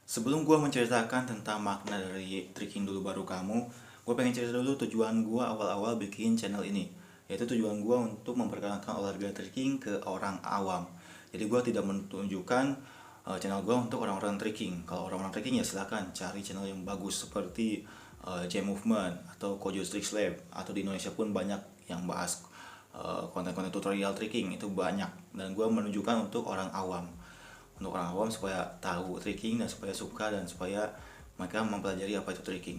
Sebelum gue menceritakan tentang makna dari Tricking Dulu Baru Kamu, gue pengen cerita dulu tujuan gue awal-awal bikin channel ini. Yaitu tujuan gue untuk memperkenalkan olahraga tricking ke orang awam. Jadi gue tidak menunjukkan channel gue untuk orang-orang tricking. Kalau orang-orang tricking ya silakan cari channel yang bagus seperti J Movement atau Kojo Tricks Lab. Atau di Indonesia pun banyak yang bahas konten-konten tutorial tricking, itu banyak. Dan gue menunjukkan untuk orang awam, supaya tahu tricking dan supaya suka dan supaya mereka mempelajari apa itu tricking.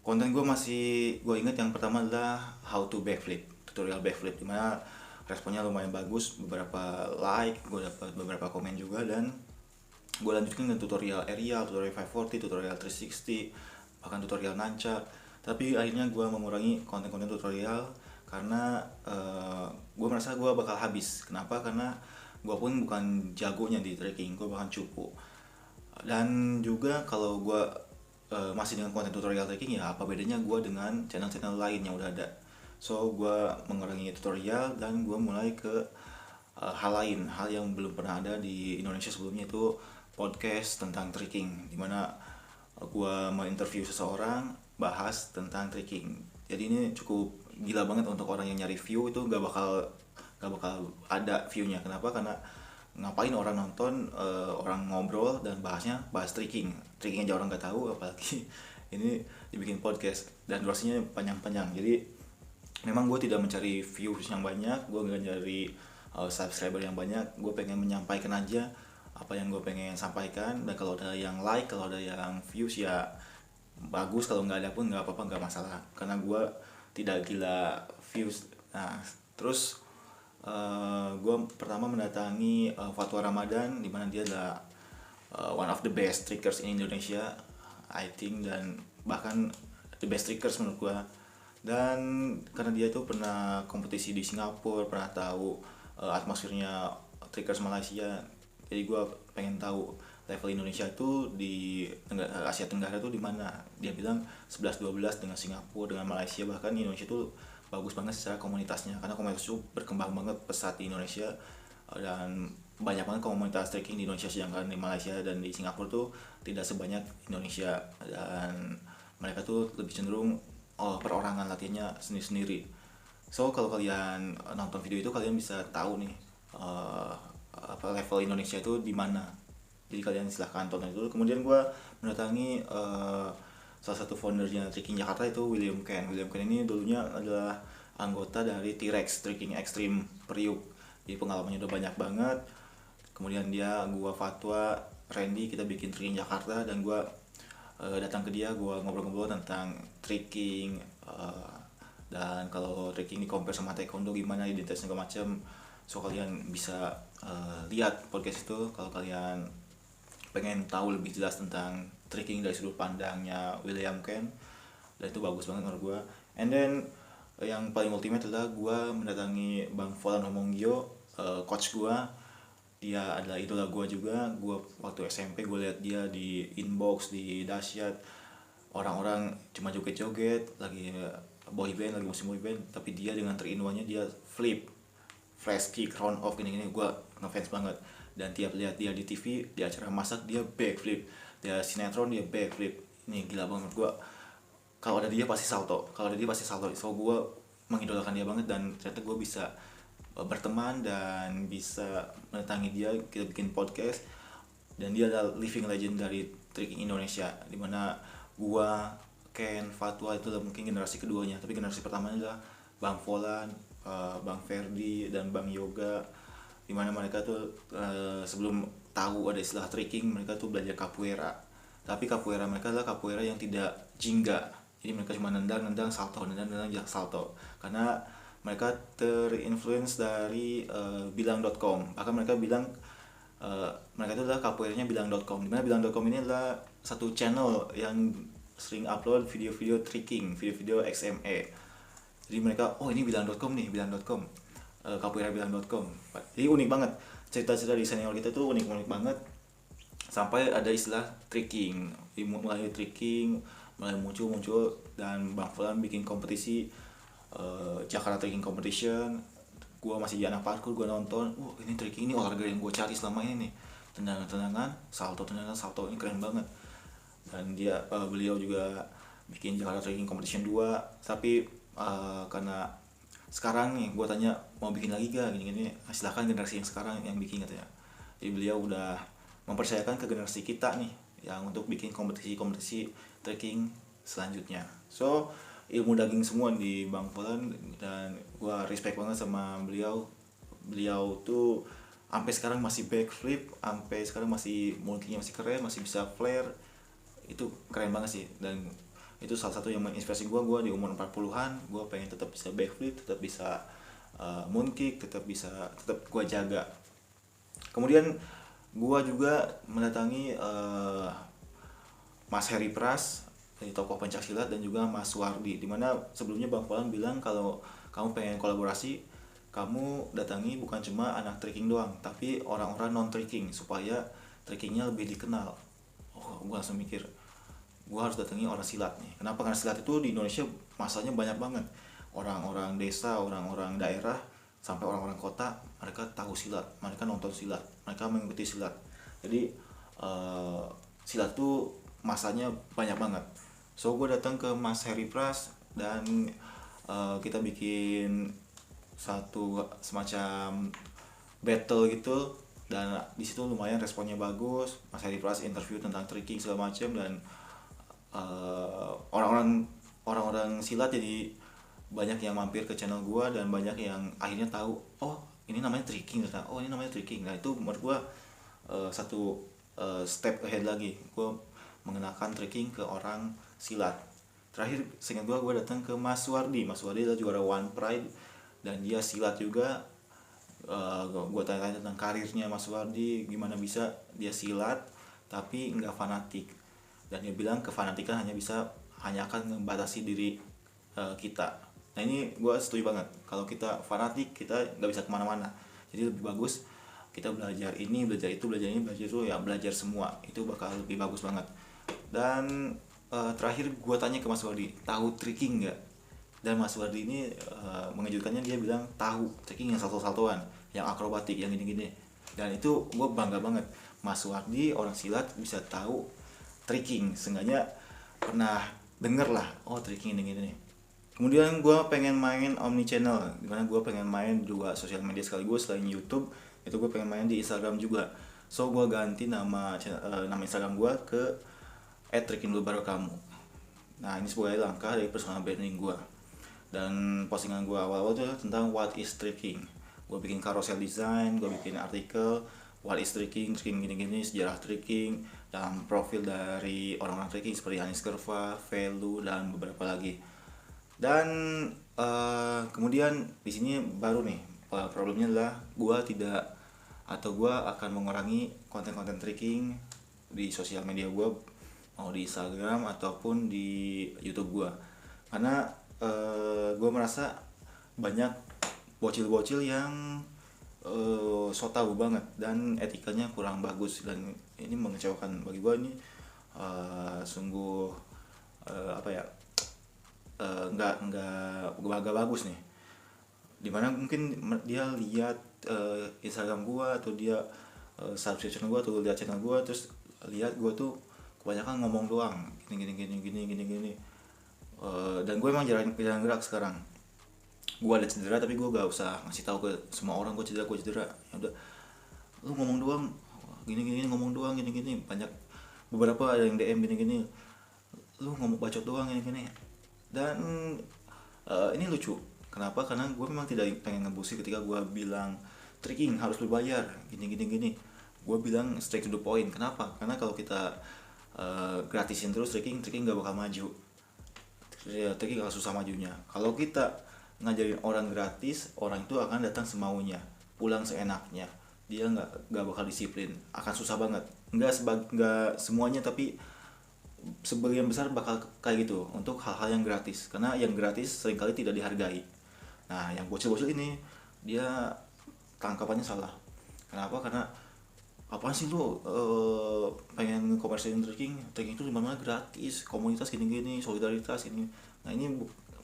Konten gue ingat yang pertama adalah how to backflip, tutorial backflip, dimana responnya lumayan bagus, beberapa like, gue dapat beberapa komen juga. Dan gue lanjutin dengan tutorial aerial, tutorial 540, tutorial 360, bahkan tutorial nancap. Tapi akhirnya gue mengurangi konten-konten tutorial karena gue merasa gue bakal habis. Kenapa? Karena gue pun bukan jagonya di tracking, gue bahkan cupu. Dan juga kalau gue masih dengan konten tutorial tracking, ya apa bedanya gue dengan channel-channel lain yang udah ada. So gue mengurangi tutorial dan gue mulai ke hal lain, hal yang belum pernah ada di Indonesia sebelumnya, itu podcast tentang tricking, dimana gue menginterview seseorang bahas tentang tricking. Jadi ini cukup gila banget untuk orang yang nyari view, itu gak bakal ada viewnya. Kenapa? Karena ngapain orang nonton orang ngobrol dan bahas tricking aja orang nggak tahu, apalagi ini dibikin podcast dan durasinya panjang-panjang. Jadi memang gue tidak mencari views yang banyak, gue nggak nyari subscriber yang banyak. Gue pengen menyampaikan aja apa yang gue pengen sampaikan, dan kalau ada yang like, kalau ada yang views ya bagus, kalau nggak ada pun nggak apa-apa, nggak masalah, karena gue tidak gila views. Nah, terus gue pertama mendatangi Fatwa Ramadan, di mana dia adalah one of the best trickers in Indonesia, I think, dan bahkan the best trickers menurut gue. Dan karena dia itu pernah kompetisi di Singapura, pernah tahu atmosfernya trickers Malaysia, jadi gue pengen tahu level Indonesia itu di Asia Tenggara tuh di mana. Dia bilang 11-12 dengan Singapura, dengan Malaysia, bahkan Indonesia tuh bagus banget secara komunitasnya, karena komunitas itu berkembang banget pesat di Indonesia. Dan banyak banget komunitas trekking di Indonesia, sedangkan di Malaysia dan di Singapura tuh tidak sebanyak Indonesia. Dan mereka tuh lebih cenderung perorangan, latihannya sendiri-sendiri. So kalau kalian nonton video itu, kalian bisa tahu nih apa level Indonesia itu di mana. Jadi kalian silahkan tonton itu. Kemudian gue mendatangi salah satu foundernya Tricking Jakarta, itu William Ken. William Ken ini dulunya adalah anggota dari T-Rex Tricking Extreme Priuk, jadi pengalamannya udah banyak banget. Kemudian gua Fatwa, Randy, kita bikin Tricking Jakarta, dan gua datang ke dia, gua ngobrol-ngobrol tentang tricking, dan kalau tricking di compare sama taekwondo gimana, identitas segala macam. So kalian bisa lihat podcast itu kalau kalian pengen tahu lebih jelas tentang tricking dari sudut pandangnya William Ken. Dan itu bagus banget menurut gue. And then yang paling ultimate adalah gue mendatangi Bang Falan Homongyo, coach gue. Dia adalah idola gue juga. Gue waktu SMP gue lihat dia di inbox, di Dasyat, orang-orang cuma joget-joget lagi boy band, lagi musim boy band, tapi dia dengan terinwanya dia flip, flash kick, round off, gini-gini. Gue ngefans banget. Dan tiap lihat dia di TV, di acara masak dia backflip, dia sinetron dia backflip. Ini gila banget gue. Kalau ada dia pasti salto, so gue mengidolakan dia banget. Dan ternyata gue bisa berteman dan bisa mendatangi dia, kita bikin podcast. Dan dia adalah living legend dari tricking Indonesia, dimana gue, Ken, Fatwa itu mungkin generasi keduanya, tapi generasi pertamanya adalah Bang Volan, Bang Ferdi, dan Bang Yoga, dimana mereka tuh sebelum tahu ada istilah tricking, mereka tuh belajar capoeira. Tapi capoeira mereka adalah capoeira yang tidak jingga, jadi mereka cuma nendang salto, salto, karena mereka terinfluence dari bilang.com. Bahkan mereka bilang mereka itu adalah capoeiranya bilang.com, dimana bilang.com ini adalah satu channel yang sering upload video-video tricking, video-video XME. Jadi mereka, oh ini bilang.com nih, bilang.com, capoeira bilang.com. Jadi unik banget, cerita-cerita di senior kita tuh unik banget. Sampai ada istilah tricking, mulai tricking, mulai muncul. Dan Bang Falan bikin kompetisi Jakarta Tricking Competition. Gue masih di anak parkour, gue nonton, ini tricking, ini olahraga yang gue cari selama ini nih. tendangan-tendangan, salto ini keren banget. Dan beliau juga bikin Jakarta Trekking Competition 2. Tapi karena sekarang nih gue tanya mau bikin lagi gak gini-gini, silahkan generasi yang sekarang yang bikin katanya. Jadi beliau udah mempercayakan ke generasi kita nih yang untuk bikin kompetisi trekking selanjutnya. So ilmu daging semua di Bang Polan, dan gue respect banget sama beliau tuh sampai sekarang masih backflip, sampai sekarang masih monkeynya masih keren, masih bisa flare. Itu keren banget sih, dan itu salah satu yang menginspirasi gue di umur 40-an. Gue pengen tetap bisa backflip, tetap bisa moonkick, tetap gue jaga. Kemudian gue juga mendatangi Mas Heri Pras dari tokoh pencaksilat, dan juga Mas Wardi, dimana sebelumnya Bang Polan bilang kalau kamu pengen kolaborasi, kamu datangi bukan cuma anak trekking doang, tapi orang-orang non trekking supaya trekkingnya lebih dikenal. Oh, gue langsung mikir, gue harus datangi orang silat nih. Kenapa? Karena silat itu di Indonesia masanya banyak banget. Orang-orang desa, orang-orang daerah, sampai orang-orang kota, mereka tahu silat, mereka nonton silat, mereka mengikuti silat. Jadi silat tuh masanya banyak banget. So gue datang ke Mas Heri Pras, dan kita bikin satu semacam battle gitu, dan di situ lumayan responnya bagus. Mas Heri Pras interview tentang trekking segala macam, dan orang-orang silat jadi banyak yang mampir ke channel gua, dan banyak yang akhirnya tahu, oh ini namanya trekking, oh ini namanya trekking. Nah itu menurut gua satu step ahead lagi, gua mengenalkan trekking ke orang silat. Terakhir seingat gua datang ke Mas Wardi adalah juara One Pride, dan dia silat juga. Gue tanya-tanya tentang karirnya Mas Wardi, gimana bisa dia silat tapi nggak fanatik, dan dia bilang kefanatikan hanya akan membatasi diri kita. Nah ini gue setuju banget, kalau kita fanatik kita nggak bisa kemana-mana. Jadi lebih bagus kita belajar ini, belajar itu, belajar ini, belajar itu, ya belajar semua, itu bakal lebih bagus banget. Dan terakhir gue tanya ke Mas Wardi, tahu trekking nggak? Dan Mas Wardi ini mengejutkannya, dia bilang tahu trekking yang salto-saltoan, yang akrobatik, yang gini-gini. Dan itu gue bangga banget, Mas Wardi orang silat bisa tahu trekking, seenggaknya pernah denger lah, oh trekking gini-gini. Kemudian gue pengen main omni channel, dimana gue pengen main juga sosial media sekaligus. Selain YouTube, itu gue pengen main di Instagram juga. So gue ganti nama Instagram gue ke @trekkingdulubarukamu. Nah ini sebagai langkah dari personal branding gue. Dan postingan gue awal-awal tuh tentang what is trekking. Gue bikin carousel design, gue bikin artikel what is trekking gini-gini, sejarah trekking, dalam profil dari orang-orang trekking seperti Hanis Kerva, Velu, dan beberapa lagi. Dan kemudian di sini baru nih problemnya adalah gue akan mengurangi konten-konten trekking di sosial media gue, mau di Instagram ataupun di YouTube gue, karena gue merasa banyak bocil-bocil yang so tau banget dan etikanya kurang bagus, dan ini mengecewakan bagi gue. Ini sungguh nggak bagus nih, dimana mungkin dia lihat Instagram gue, atau dia subscribe channel gue, atau lihat channel gue, terus lihat gue tuh kebanyakan ngomong doang, gini. Dan gue emang jarang gerak sekarang. Gue ada cedera, tapi gue gak usah ngasih tahu ke semua orang gue cedera. Ya udah, lu ngomong doang, gini, ngomong doang, gini. Banyak beberapa ada yang DM gini, lu ngomong bacot doang, gini. Dan ini lucu. Kenapa? Karena gue memang tidak pengen ngebusi ketika gue bilang trekking harus berbayar, gini. Gue bilang straight to the point. Kenapa? Karena kalau kita gratisin terus trekking gak bakal maju. Trekking gak susah majunya. Kalau kita ngajarin orang gratis, orang itu akan datang semaunya, pulang seenaknya. Dia nggak bakal disiplin, akan susah banget. Nggak semuanya, tapi sebagian besar bakal kayak gitu untuk hal-hal yang gratis, karena yang gratis seringkali tidak dihargai. Nah yang bocil-bocil ini dia tangkapannya salah. Kenapa? Karena apaan sih lu pengen komersilin trekking itu dimana gratis, komunitas gini, solidaritas gini. Nah ini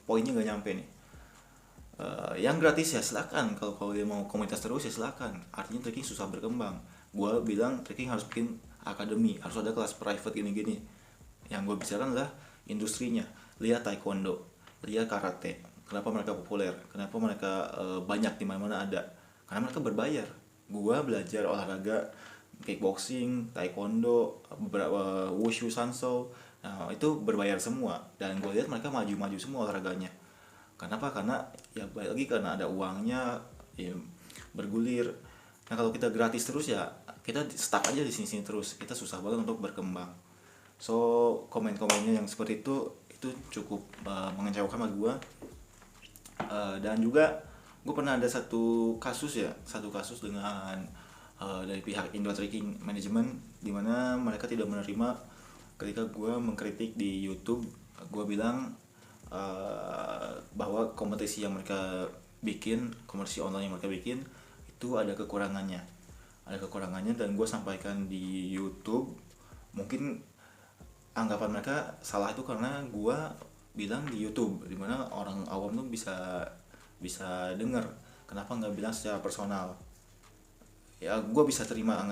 poinnya nggak nyampe nih. Yang gratis ya silakan, kalau dia mau komunitas terus ya silakan, artinya trekking susah berkembang. gue bilang trekking harus bikin akademi, harus ada kelas private gini-gini. Yang gue bicarakan adalah industrinya. Lihat taekwondo, lihat karate, kenapa mereka populer, kenapa mereka banyak di mana-mana ada, karena mereka berbayar. Gue belajar olahraga kickboxing, taekwondo, beberapa wushu, sanso, nah itu berbayar semua, dan gue lihat mereka maju-maju semua olahraganya. Kenapa? Karena ya balik lagi, karena ada uangnya, ya, bergulir. Nah kalau kita gratis terus ya kita stuck aja di sini-sini terus, kita susah banget untuk berkembang. So komen-komennya yang seperti itu cukup mengecewakan sama gue. Dan juga gue pernah ada satu kasus dengan dari pihak Indo Trekking Management, dimana mereka tidak menerima ketika gue mengkritik di YouTube. Gue bilang bahwa kompetisi yang mereka bikin, kompetisi online yang mereka bikin itu ada kekurangannya, dan gue sampaikan di YouTube. Mungkin anggapan mereka salah itu karena gue bilang di YouTube, dimana orang awam tuh bisa dengar. Kenapa nggak bilang secara personal? Ya gue bisa terima,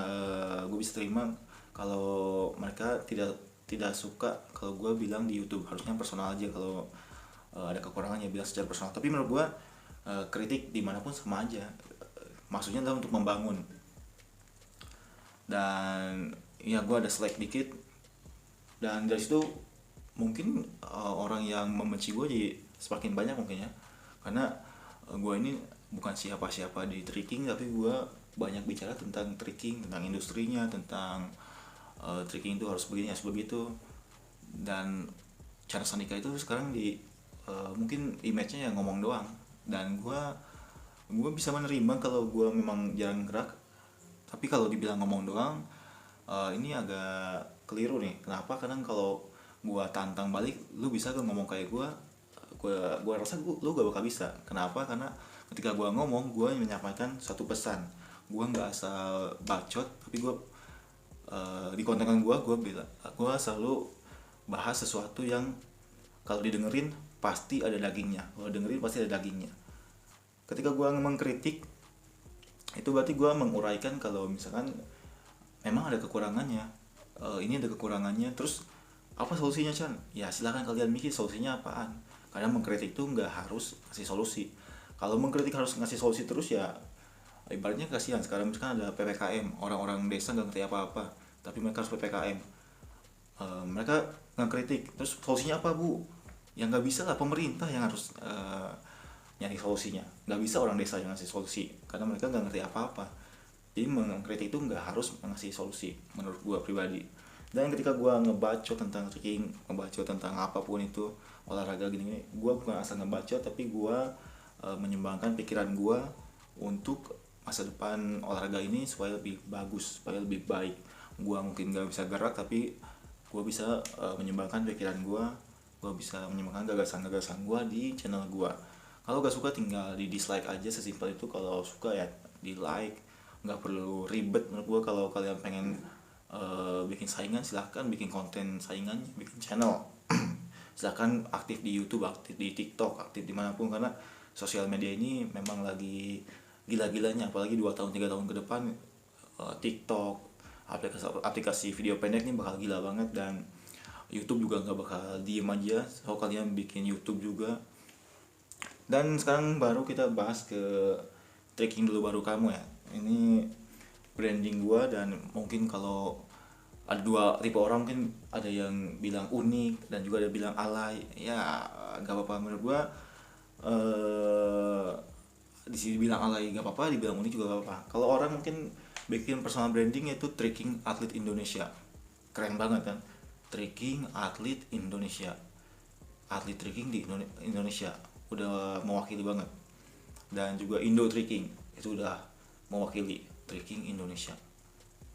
kalau mereka tidak suka kalau gue bilang di YouTube. Harusnya personal aja, kalau ada kekurangannya bilang secara personal. Tapi menurut gue kritik dimanapun sama aja, maksudnya adalah untuk membangun. Dan ya gue ada selek dikit, dan dari situ mungkin orang yang membenci gue jadi semakin banyak mungkin ya, karena gue ini bukan siapa-siapa di trekking, tapi gue banyak bicara tentang trekking, tentang industrinya, tentang trekking itu harus begini, harus begitu. Dan cara Sandika itu sekarang mungkin image-nya yang ngomong doang, dan gue bisa menerima kalau gue memang jarang gerak. Tapi kalau dibilang ngomong doang, ini agak keliru nih. Kenapa? Karena kalau gue tantang balik, lu bisa gak ngomong kayak gue rasa lu gak bakal bisa. Kenapa? Karena ketika gue ngomong, gue menyampaikan satu pesan. Gue nggak asal bacot, tapi gue di konten gue bilang, gue selalu bahas sesuatu yang kalau didengerin pasti ada dagingnya. Ketika gue mengkritik, itu berarti gue menguraikan kalau misalkan memang ada kekurangannya. Ini ada kekurangannya, terus apa solusinya, Chan? Ya silakan kalian mikir solusinya apaan. Karena mengkritik tuh nggak harus kasih solusi. Kalau mengkritik harus ngasih solusi terus, ya ibaratnya kasihan. Sekarang misalkan ada PPKM, orang-orang desa nggak ngerti apa-apa, tapi mereka harus PPKM. Mereka ngekritik, terus solusinya apa, Bu? Ya nggak bisa lah, pemerintah yang harus nyari solusinya. Nggak bisa orang desa yang ngasih solusi, karena mereka nggak ngerti apa-apa. Jadi mengkritik itu nggak harus ngasih solusi, menurut gue pribadi. Dan ketika gue ngebacot tentang trekking, ngebacot tentang apapun itu, olahraga gini-gini, gue bukan asal ngebacot, tapi gue menyumbangkan pikiran gue untuk masa depan olahraga ini supaya lebih bagus, supaya lebih baik. Gue mungkin gak bisa gerak, tapi gue bisa menyumbangkan pikiran gue bisa menyumbangkan gagasan-gagasan gue di channel gue. Kalau gak suka tinggal di dislike aja, sesimpel itu. Kalau suka ya di like, nggak perlu ribet menurut gue. Kalau kalian pengen bikin saingan, silahkan bikin konten saingan, bikin channel. Silahkan aktif di YouTube, aktif di TikTok, aktif dimanapun, karena sosial media ini memang lagi gila-gilanya. Apalagi 2 tahun 3 tahun ke depan, TikTok, aplikasi video pendek ini bakal gila banget. Dan YouTube juga nggak bakal diem aja, so kalian bikin YouTube juga. Dan sekarang baru kita bahas ke trekking dulu baru kamu ya. Ini branding gua, dan mungkin kalau ada 2 tipe orang, mungkin ada yang bilang unik dan juga ada yang bilang alay. Ya gak apa-apa menurut gua. Di sini bilang alay gak apa-apa, dibilang unik juga gak apa-apa. Kalau orang mungkin bikin personal branding yaitu Trekking Atlet Indonesia. Keren banget kan? Trekking Atlet Indonesia. Atlet trekking di Indonesia udah mewakili banget. Dan juga Indo Trekking itu udah mewakili trekking Indonesia.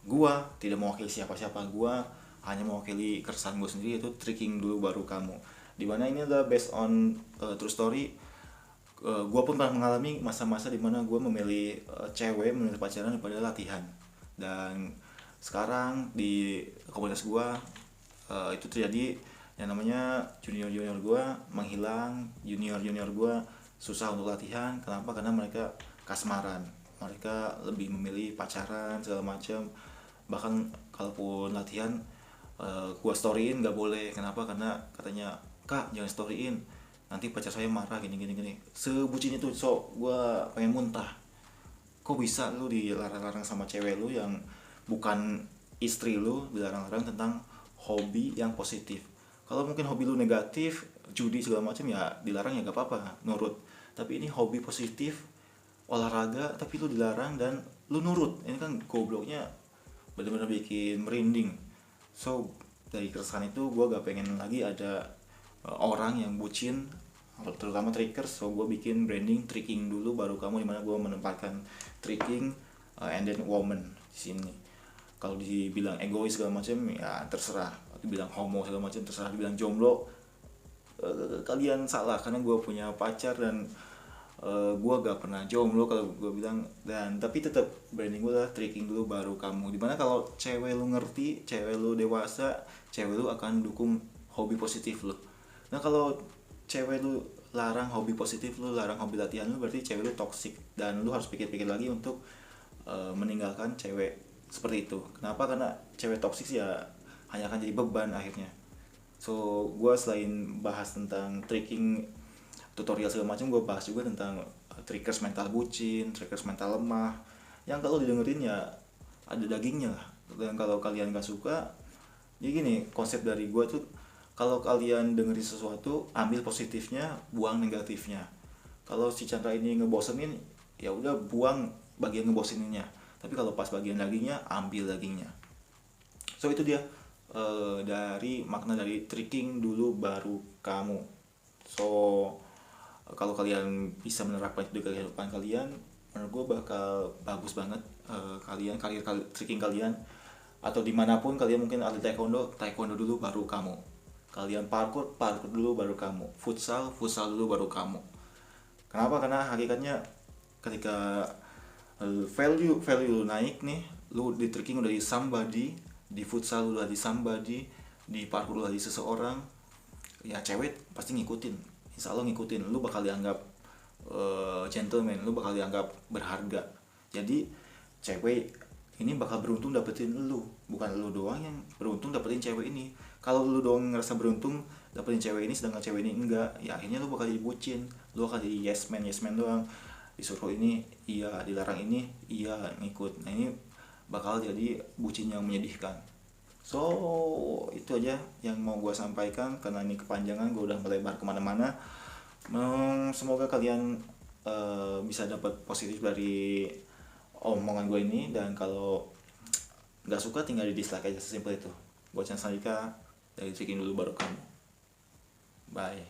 Gua tidak mewakili siapa-siapa, gua hanya mewakili keresahan gue sendiri, yaitu trekking dulu baru kamu. Dimana ini adalah based on true story. Gua pun pernah mengalami masa-masa dimana gua memilih cewek, memilih pacaran daripada latihan. Dan sekarang di komunitas gua itu terjadi yang namanya junior-junior gua menghilang, junior-junior gua susah untuk latihan. Kenapa? Karena mereka kasmaran. mereka lebih memilih pacaran segala macam. Bahkan kalaupun latihan, gua storyin nggak boleh. Kenapa? Karena katanya, kak jangan storyin, nanti pacar saya marah gini gini gini. Sebucin itu. So gua pengen muntah, kok bisa lu dilarang-larang sama cewek lu yang bukan istri lu, dilarang-larang tentang hobi yang positif. Kalau mungkin hobi lu negatif, judi segala macam, ya dilarang ya gak apa-apa, nurut. Tapi ini hobi positif, olahraga, tapi lu dilarang dan lu nurut. Ini kan gobloknya bener-bener bikin merinding. So dari keresahan itu gue gak pengen lagi ada orang yang bucin, terutama trickers. So gue bikin branding tricking dulu baru kamu, dimana gue menempatkan tricking and then woman di sini. Kalau dibilang egois segala macam ya terserah, dibilang homo segala macam terserah, dibilang jomblo kalian salah, karena gue punya pacar dan gue gak pernah jomblo kalau gue bilang. Dan tapi tetap branding gue lah tricking dulu baru kamu, dimana kalau cewek lu ngerti, cewek lu dewasa, cewek lu akan dukung hobi positif lu. Nah kalau cewek lu larang hobi positif lu, larang hobi latihan lu, berarti cewek lu toxic, dan lu harus pikir-pikir lagi untuk meninggalkan cewek seperti itu. Kenapa? Karena cewek toxic ya hanya akan jadi beban akhirnya. So gue selain bahas tentang tricking tutorial segala macam, gue bahas juga tentang triggers mental bucin, triggers mental lemah, yang kalau didengerin ya ada dagingnya lah. Dan kalau kalian gak suka, jadi gini konsep dari gue tuh, kalau kalian dengerin sesuatu, ambil positifnya, buang negatifnya. Kalau si Chandra ini ngebosenin, ya udah buang bagian ngeboseninnya. Tapi kalau pas bagian dagingnya, ambil dagingnya. So itu dia dari makna dari tricking dulu baru kamu. So kalau kalian bisa menerapkan itu di kehidupan kalian, menurut gue bakal bagus banget. Kalian karir tricking kalian, atau dimanapun kalian, mungkin atlet taekwondo dulu baru kamu. Kalian parkour dulu baru kamu. Futsal dulu baru kamu. Kenapa? Karena hakikatnya ketika value lu naik nih, lu di tricking udah di somebody, di futsal lu udah di somebody, di parkour lu udah di seseorang, ya cewek pasti ngikutin. Insya Allah ngikutin. Lu bakal dianggap gentleman, lu bakal dianggap berharga. Jadi cewek ini bakal beruntung dapetin lu, bukan lu doang yang beruntung dapetin cewek ini. Kalau lu doang ngerasa beruntung dapetin cewek ini sedangkan cewek ini enggak, ya akhirnya lu bakal jadi bucin, lu akan jadi yes man doang. Disuruh ini iya, dilarang ini iya, ngikut. Nah ini bakal jadi bucin yang menyedihkan. So itu aja yang mau gue sampaikan, karena ini kepanjangan, gue udah melebar kemana-mana. Semoga kalian bisa dapat positif dari omongan gue ini, dan kalau nggak suka tinggal di dislike aja, sesimpel itu. Gue Chan Sandika dari Tricking Dulu Baru Kamu. Bye.